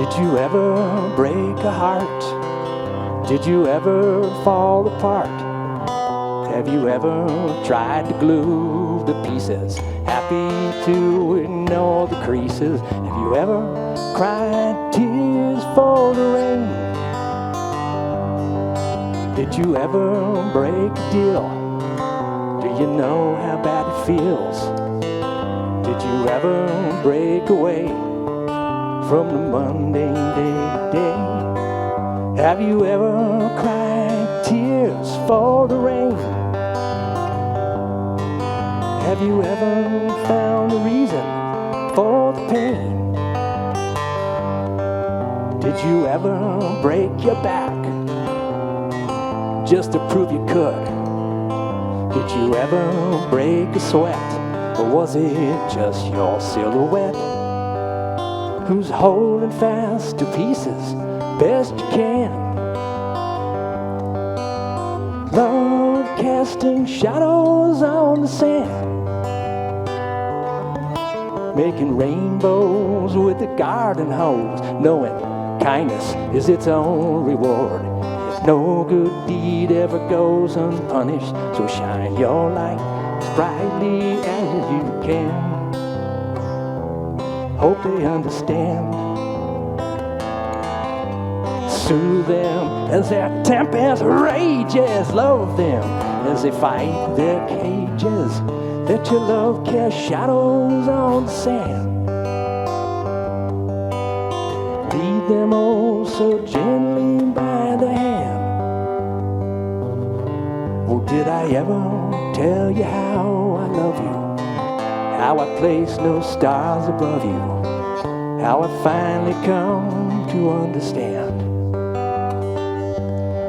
Did you ever break a heart? Did you ever fall apart? Have you ever tried to glue the pieces? Happy to ignore the creases. Have you ever cried tears for the rain? Did you ever break a deal? Do you know how bad it feels? Did you ever break away from the mundane day? Have you ever cried tears for the rain? Have you ever found a reason for the pain? Did you ever break your back just to prove you could? Did you ever break a sweat, or was it just your silhouette? Who's holding fast to pieces best you can? Love casting shadows on the sand, making rainbows with the garden hose, knowing kindness is its own reward. If no good deed ever goes unpunished, so shine your light as brightly as you can. Hope they understand. Soothe them as their tempest rages. Love them as they fight their cages. Let your love cast shadows on the sand. Lead them oh so gently by the hand. Oh, did I ever tell you how I love you? How I place no stars above you? How I finally come to understand?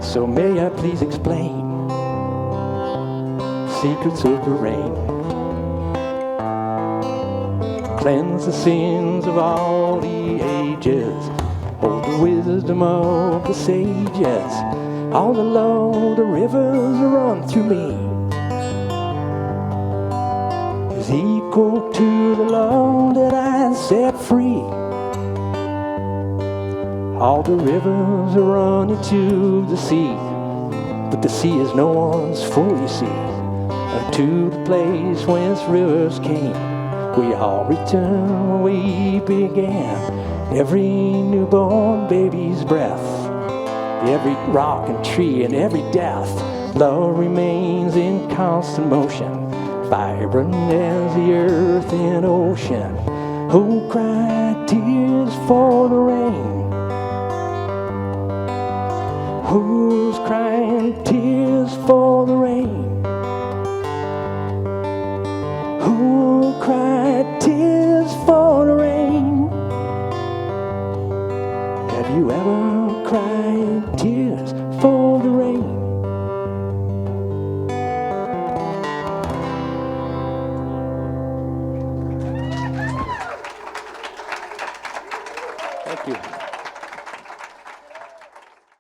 So may I please explain secrets of the rain. Cleanse the sins of all the ages. Hold the wisdom of the sages. All the love the rivers run through me is equal to the love that I set free. All the rivers run into the sea, but the sea is no one's full, you see. Unto the place whence rivers came, we all return where we began. Every newborn baby's breath, every rock and tree and every death, love remains in constant motion, vibrant as the earth and ocean. Who cried tears for the rain? Who's crying tears for the rain?